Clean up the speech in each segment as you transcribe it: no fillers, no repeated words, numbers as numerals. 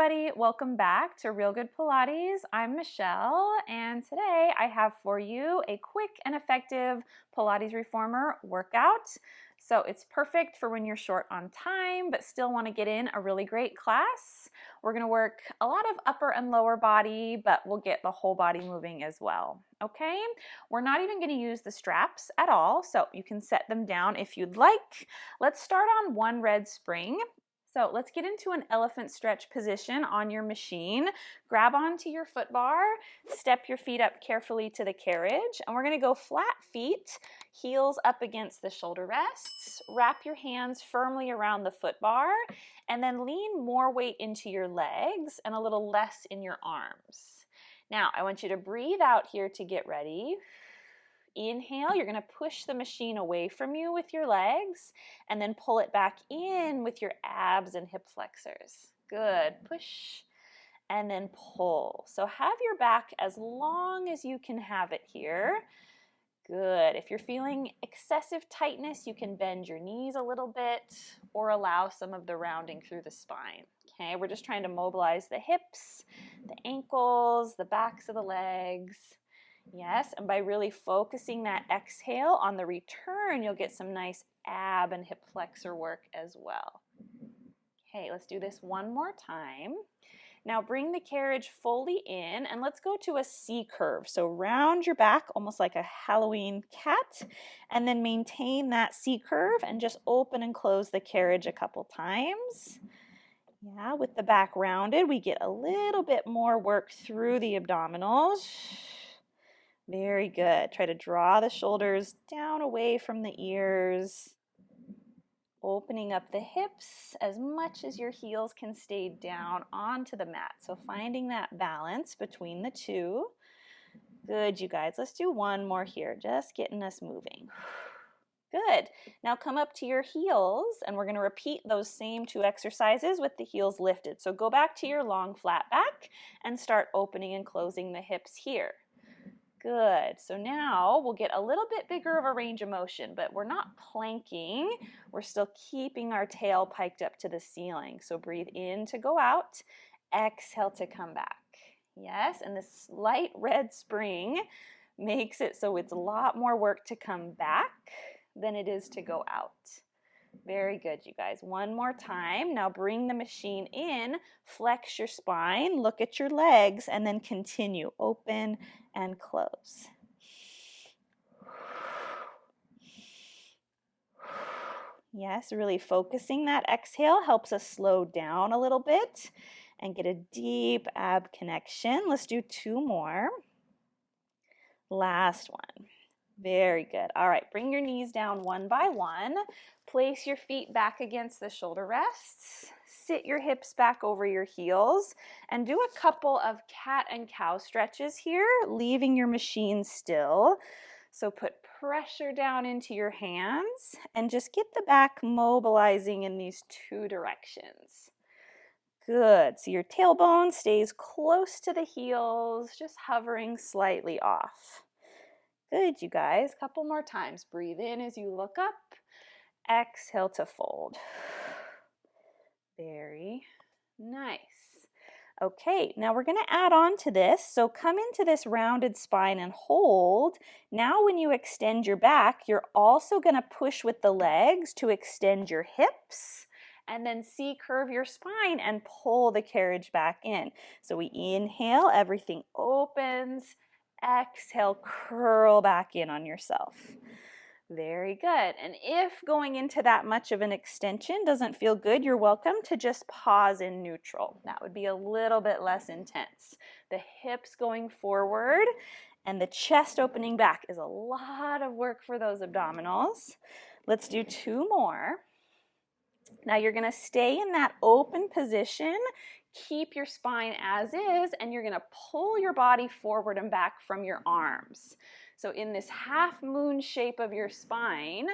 everybody, welcome back to Real Good Pilates. I'm Michelle, and today I have for you a quick and effective Pilates Reformer workout. So it's perfect for when you're short on time but still want to get in a really great class. We're going to work a lot of upper and lower body, but we'll get the whole body moving as well. Okay, we're not even going to use the straps at all, so you can set them down if you'd like. Let's start on one red spring. So let's get into an elephant stretch position on your machine. Grab onto your foot bar, step your feet up carefully to the carriage, and we're going to go flat feet, heels up against the shoulder rests. Wrap your hands firmly around the foot bar, and then lean more weight into your legs and a little less in your arms. Now, I want you to breathe out here to get ready. Inhale, you're going to push the machine away from you with your legs and then pull it back in with your abs and hip flexors. Good. Push and then pull. So have your back as long as you can have it here. Good. If you're feeling excessive tightness, you can bend your knees a little bit or allow some of the rounding through the spine. Okay, we're just trying to mobilize the hips, the ankles, the backs of the legs. Yes, and by really focusing that exhale on the return, you'll get some nice ab and hip flexor work as well. Okay, let's do this one more time. Now bring the carriage fully in and let's go to a C curve. So round your back almost like a Halloween cat and then maintain that C curve and just open and close the carriage a couple times. Yeah, with the back rounded, we get a little bit more work through the abdominals. Very good. Try to draw the shoulders down away from the ears. Opening up the hips as much as your heels can stay down onto the mat. So finding that balance between the two. Good, you guys. Let's do one more here. Just getting us moving. Good. Now come up to your heels and we're going to repeat those same two exercises with the heels lifted. So go back to your long flat back and start opening and closing the hips here. Good. So now we'll get a little bit bigger of a range of motion, but we're not planking. We're still keeping our tail piked up to the ceiling. So breathe in to go out. Exhale to come back. Yes, and this light red spring makes it so it's a lot more work to come back than it is to go out. Very good, you guys. One more time. Now bring the machine in, flex your spine, look at your legs, and then continue. Open and close. Yes, really focusing that exhale helps us slow down a little bit and get a deep ab connection. Let's do two more. Last one. Very good. All right, bring your knees down one by one. Place your feet back against the shoulder rests. Sit your hips back over your heels and do a couple of cat and cow stretches here, leaving your machine still. So put pressure down into your hands and just get the back mobilizing in these two directions. Good. So your tailbone stays close to the heels, just hovering slightly off. Good, you guys. Couple more times. Breathe in as you look up. Exhale to fold. Very nice. Okay, now we're going to add on to this. So come into this rounded spine and hold. Now when you extend your back, you're also going to push with the legs to extend your hips. And then C-curve your spine and pull the carriage back in. So we inhale, everything opens. Exhale, curl back in on yourself. Very good. And if going into that much of an extension doesn't feel good, you're welcome to just pause in neutral. That would be a little bit less intense. The hips going forward and the chest opening back is a lot of work for those abdominals. Let's do two more. Now you're going to stay in that open position. Keep your spine as is, and you're going to pull your body forward and back from your arms. So in this half moon shape of your spine,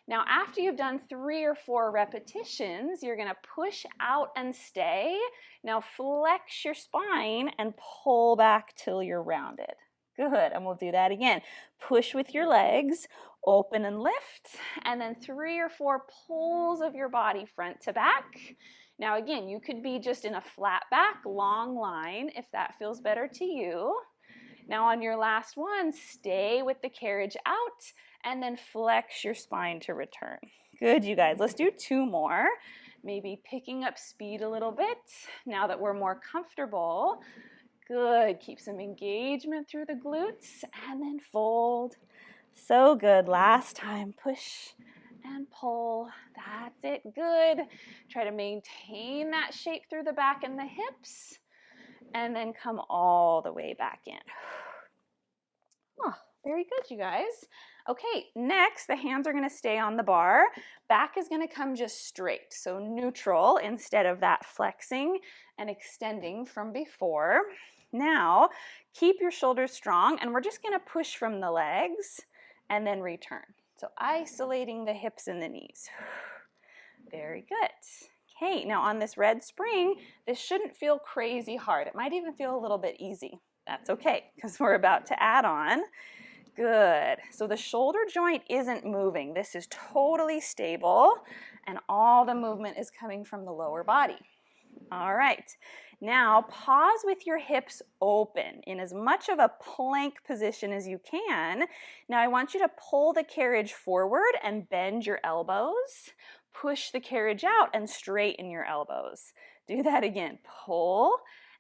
now after you've done 3 or 4 repetitions, you're going to push out and stay. Now flex your spine and pull back till you're rounded. Good, and we'll do that again. Push with your legs, open and lift, and then 3 or 4 pulls of your body front to back. Now again, you could be just in a flat back, long line if that feels better to you. Now on your last one, stay with the carriage out and then flex your spine to return. Good, you guys. Let's do 2 more. Maybe picking up speed a little bit now that we're more comfortable. Good. Keep some engagement through the glutes and then fold. So good. Last time. Push and pull. That's it. Good. Try to maintain that shape through the back and the hips and then come all the way back in. Oh, very good, you guys. Okay, next, the hands are going to stay on the bar. Back is going to come just straight, so neutral instead of that flexing and extending from before. Now, keep your shoulders strong, and we're just going to push from the legs and then return. So isolating the hips and the knees. Very good. Okay, now on this red spring, this shouldn't feel crazy hard. It might even feel a little bit easy. That's okay, because we're about to add on. Good. So the shoulder joint isn't moving. This is totally stable, and all the movement is coming from the lower body. All right. Now pause with your hips open in as much of a plank position as you can. Now I want you to pull the carriage forward and bend your elbows. Push the carriage out and straighten your elbows. Do that again. Pull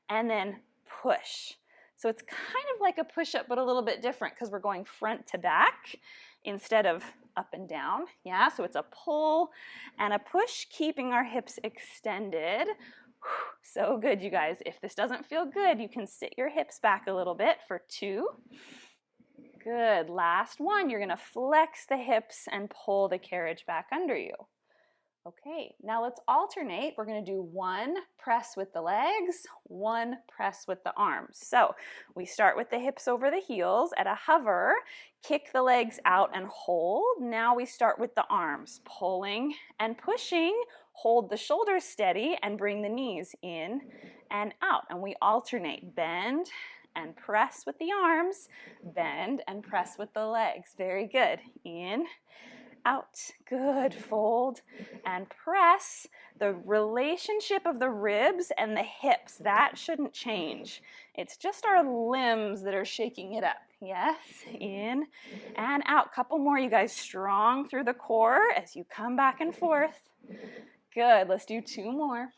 and then push. So it's kind of like a push-up, but a little bit different because we're going front to back instead of up and down. Yeah, so it's a pull and a push, keeping our hips extended. So good, you guys. If this doesn't feel good, you can sit your hips back a little bit for 2. Good. Last one, you're going to flex the hips and pull the carriage back under you. Okay, now let's alternate. We're going to do 1 press with the legs, 1 press with the arms. So we start with the hips over the heels at a hover, kick the legs out and hold. Now we start with the arms, pulling and pushing, hold the shoulders steady and bring the knees in and out. And we alternate, bend and press with the arms, bend and press with the legs. Very good. In, out. Good. Fold and press. The relationship of the ribs and the hips, that shouldn't change. It's just our limbs that are shaking it up. Yes. In and out. Couple more, you guys. Strong through the core as you come back and forth. Good. Let's do 2 more.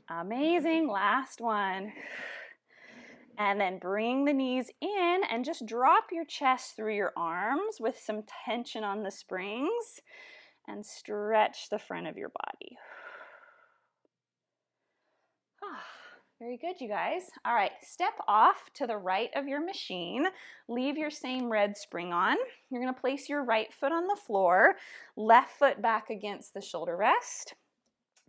Amazing. Last one. And then bring the knees in and just drop your chest through your arms with some tension on the springs and stretch the front of your body. Very good, you guys. All right, step off to the right of your machine. Leave your same red spring on. You're going to place your right foot on the floor, left foot back against the shoulder rest.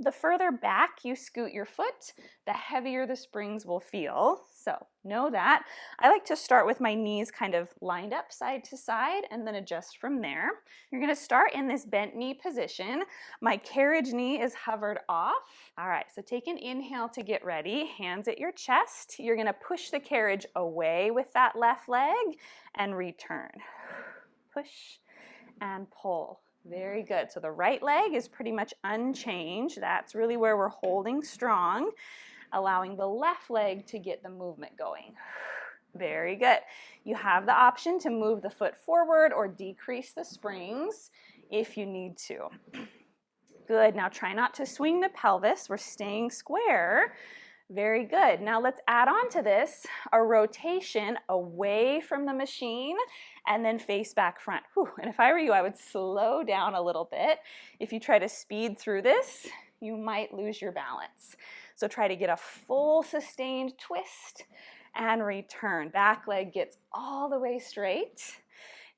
The further back you scoot your foot, the heavier the springs will feel. So know that. I like to start with my knees kind of lined up side to side and then adjust from there. You're going to start in this bent knee position. My carriage knee is hovered off. All right, so take an inhale to get ready. Hands at your chest. You're going to push the carriage away with that left leg and return. Push and pull. Very good. So the right leg is pretty much unchanged. That's really where we're holding strong, allowing the left leg to get the movement going. Very good. You have the option to move the foot forward or decrease the springs if you need to. Good. Now try not to swing the pelvis. We're staying square. Very good. Now let's add on to this a rotation away from the machine and then face back front. Whew. And if I were you, I would slow down a little bit. If you try to speed through this, you might lose your balance. So try to get a full sustained twist and return. Back leg gets all the way straight.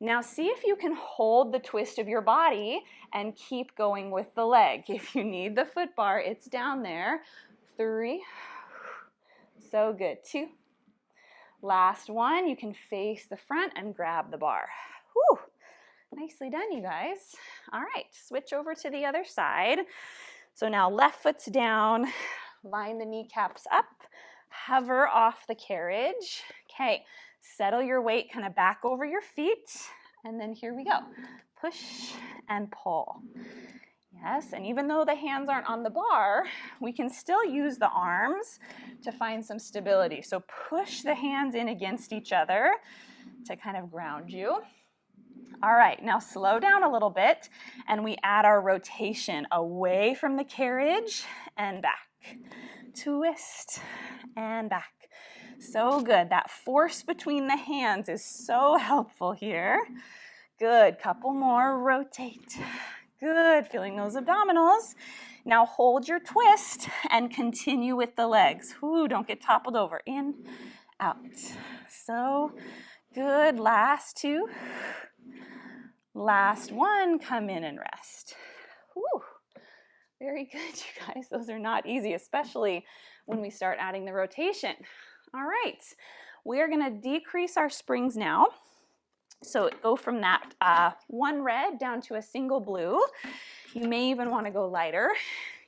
Now see if you can hold the twist of your body and keep going with the leg. If you need the foot bar, it's down there. 3. So good. 2. Last one. You can face the front and grab the bar. Whew. Nicely done, you guys. All right, switch over to the other side. So now left foot's down, line the kneecaps up, hover off the carriage. Okay, settle your weight kind of back over your feet, and then here we go. Push and pull. Yes, and even though the hands aren't on the bar, we can still use the arms to find some stability. So push the hands in against each other to kind of ground you. All right, now slow down a little bit, and we add our rotation away from the carriage and back. Twist and back. So good. That force between the hands is so helpful here. Good. Couple more. Rotate. Good. Feeling those abdominals. Now hold your twist and continue with the legs. Ooh, don't get toppled over. In, out. So good. Last two. Last one. Come in and rest. Ooh. Very good, you guys. Those are not easy, especially when we start adding the rotation. All right, we are going to decrease our springs now. So go from that one red down to a single blue. You may even want to go lighter.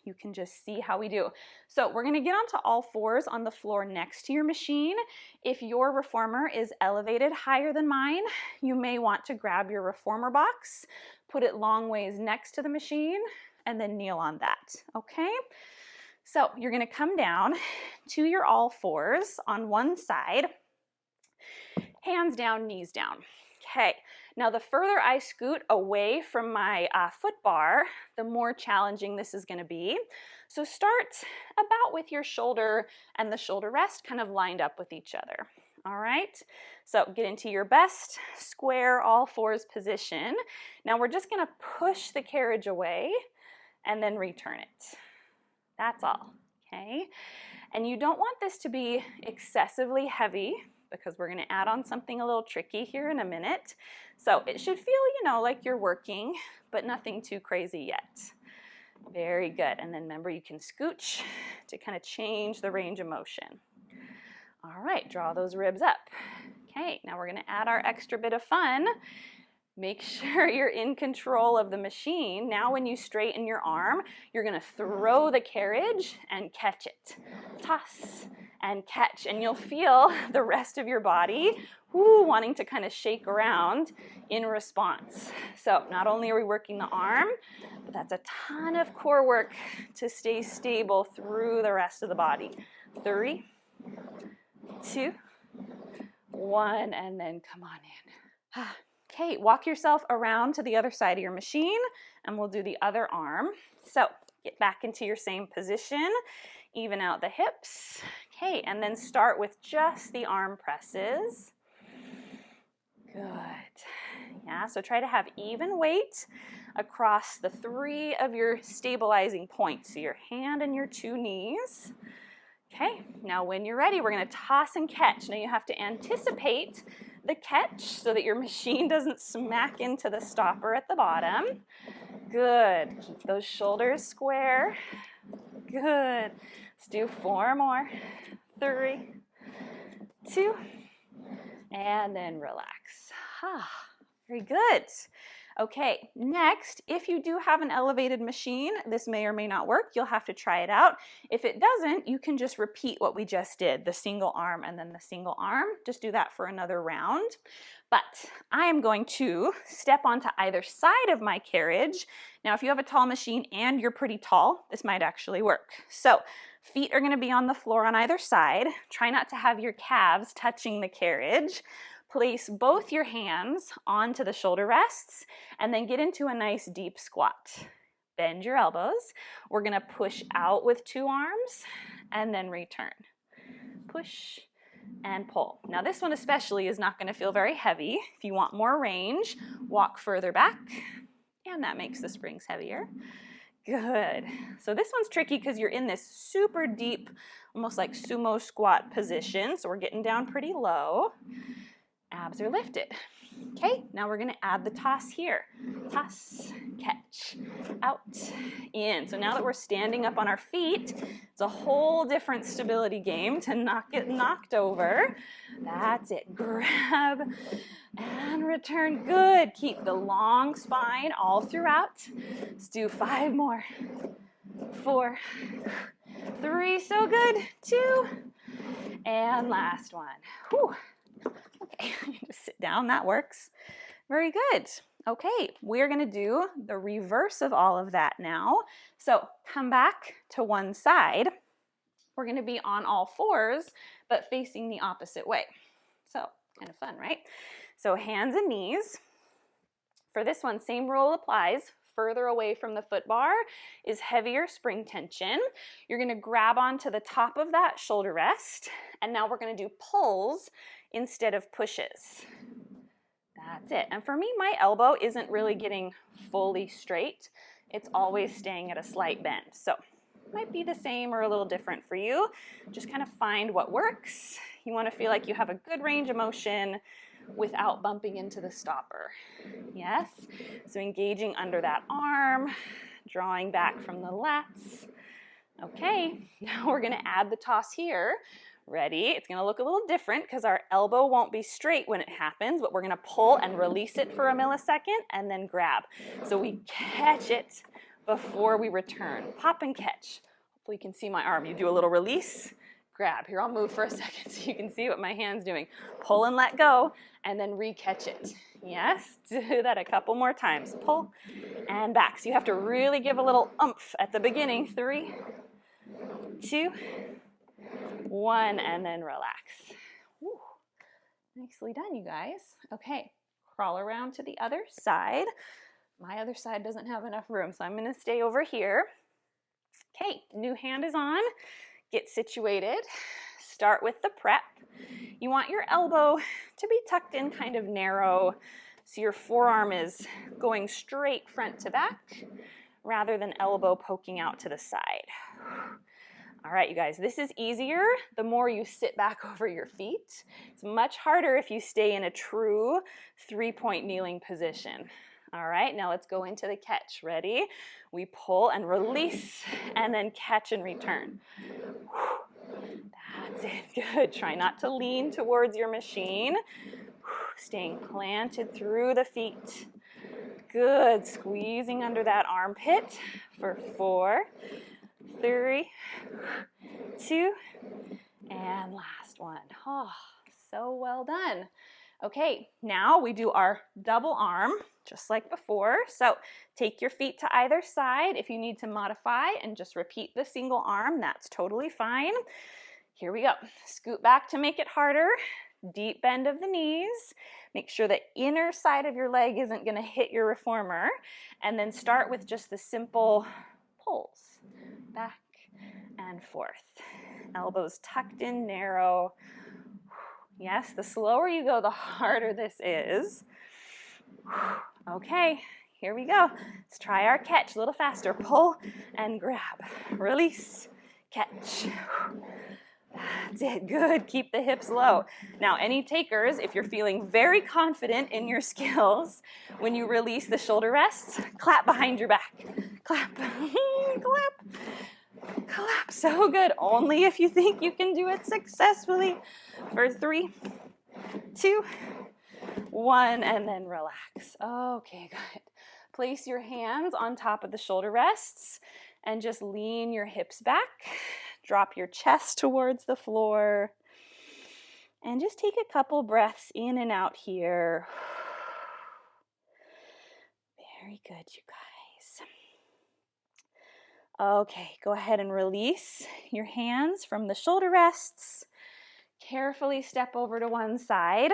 You can just see how we do. So we're going to get onto all fours on the floor next to your machine. If your reformer is elevated higher than mine, you may want to grab your reformer box, put it long ways next to the machine, and then kneel on that, okay? So you're gonna come down to your all fours on one side, hands down, knees down. Okay, now the further I scoot away from my foot bar, the more challenging this is gonna be. So start about with your shoulder and the shoulder rest kind of lined up with each other. All right, so get into your best square all fours position. Now we're just gonna push the carriage away and then return it. That's all, okay? And you don't want this to be excessively heavy because we're gonna add on something a little tricky here in a minute. So it should feel, like you're working, but nothing too crazy yet. Very good, and then remember you can scooch to kind of change the range of motion. All right, draw those ribs up. Okay, now we're gonna add our extra bit of fun. Make sure you're in control of the machine. Now when you straighten your arm, you're gonna throw the carriage and catch it. Toss and catch, and you'll feel the rest of your body wanting to kind of shake around in response. So not only are we working the arm, but that's a ton of core work to stay stable through the rest of the body. 3, 2, 1, and then come on in. Okay, walk yourself around to the other side of your machine and we'll do the other arm. So get back into your same position, even out the hips. Okay, and then start with just the arm presses. Good. Yeah, so try to have even weight across the 3 of your stabilizing points. So your hand and your 2 knees. Okay, now when you're ready, we're gonna toss and catch. Now you have to anticipate the catch so that your machine doesn't smack into the stopper at the bottom. Good. Keep those shoulders square. Good. Let's do 4 more. 3, 2, and then relax. Very good. Okay, next, if you do have an elevated machine, this may or may not work. You'll have to try it out. If it doesn't, you can just repeat what we just did, the single arm and then the single arm. Just do that for another round. But I am going to step onto either side of my carriage. Now, if you have a tall machine and you're pretty tall, this might actually work. So feet are going to be on the floor on either side. Try not to have your calves touching the carriage. Place both your hands onto the shoulder rests and then get into a nice deep squat. Bend your elbows. We're gonna push out with 2 arms and then return. Push and pull. Now this one especially is not gonna feel very heavy. If you want more range, walk further back and that makes the springs heavier. Good. So this one's tricky because you're in this super deep, almost like sumo squat position. So we're getting down pretty low. Abs are lifted. Okay, now we're gonna add the toss here. Toss, catch, out, in. So now that we're standing up on our feet, it's a whole different stability game to not get knocked over. That's it, grab and return. Good, keep the long spine all throughout. Let's do 5 more. 4, 3, so good, 2, and last one. Whew. Okay, just sit down, that works. Very good. Okay, we're gonna do the reverse of all of that now. So come back to one side. We're gonna be on all fours, but facing the opposite way. So kind of fun, right? So hands and knees. For this one, same rule applies. Further away from the foot bar is heavier spring tension. You're gonna grab onto the top of that shoulder rest, and now we're gonna do pulls instead of pushes. That's it. And for me, my elbow isn't really getting fully straight. It's always staying at a slight bend. So it might be the same or a little different for you. Just kind of find what works. You want to feel like you have a good range of motion without bumping into the stopper. Yes? So engaging under that arm, drawing back from the lats. Okay, now we're going to add the toss here. Ready? It's going to look a little different because our elbow won't be straight when it happens, but we're going to pull and release it for a millisecond and then grab. So we catch it before we return. Pop and catch. Hopefully you can see my arm. You do a little release, grab. Here, I'll move for a second so you can see what my hand's doing. Pull and let go, and then re-catch it. Yes, do that a couple more times. Pull and back. So you have to really give a little oomph at the beginning. 3, 2, 1, and then relax. Whew. Nicely done, you guys. Okay, crawl around to the other side. My other side doesn't have enough room, so I'm going to stay over here. Okay, new hand is on. Get situated. Start with the prep. You want your elbow to be tucked in kind of narrow, so your forearm is going straight front to back rather than elbow poking out to the side. All right, you guys, this is easier the more you sit back over your feet. It's much harder if you stay in a true 3-point kneeling position. All right, now let's go into the catch. Ready? We pull and release, and then catch and return. That's it. Good. Try not to lean towards your machine. Staying planted through the feet. Good. Squeezing under that armpit for 4, 3, 2, and last one. Oh, so well done. Okay, now we do our double arm, just like before. So take your feet to either side. If you need to modify and just repeat the single arm, that's totally fine. Here we go. Scoot back to make it harder. Deep bend of the knees. Make sure the inner side of your leg isn't going to hit your reformer. And then start with just the simple pulls. Back and forth. Elbows tucked in narrow. Yes, the slower you go, the harder this is. Okay, here we go. Let's try our catch a little faster. Pull and grab. Release, catch. That's it. Good. Keep the hips low. Now, any takers, if you're feeling very confident in your skills, when you release the shoulder rests, clap behind your back. Clap. Clap. Clap. So good. Only if you think you can do it successfully. For 3, 2, 1, and then relax. Okay, good. Place your hands on top of the shoulder rests and just lean your hips back. Drop your chest towards the floor. And just take a couple breaths in and out here. Very good, you guys. Okay, go ahead and release your hands from the shoulder rests. Carefully step over to one side.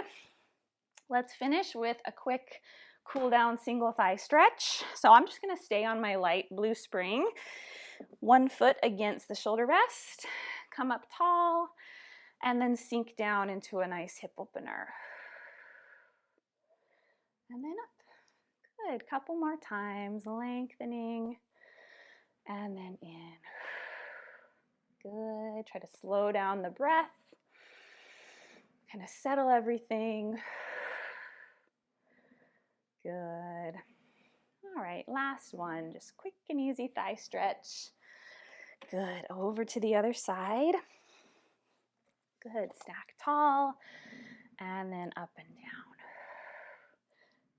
Let's finish with a quick cool down single thigh stretch. So I'm just going to stay on my light blue spring. One foot against the shoulder rest. Come up tall and then sink down into a nice hip opener. And then up. Good. Couple more times. Lengthening and then in. Good. Try to slow down the breath. Kind of settle everything. Good. All right, last one. Just quick and easy thigh stretch. Good. Over to the other side. Good. Stack tall. And then up and down.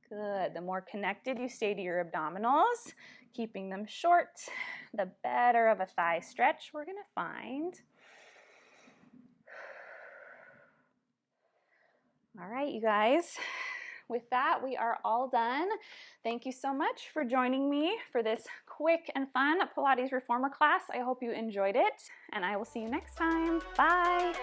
Good. The more connected you stay to your abdominals, keeping them short, the better of a thigh stretch we're going to find. All right, you guys, with that, we are all done. Thank you so much for joining me for this quick and fun Pilates Reformer class. I hope you enjoyed it, and I will see you next time. Bye.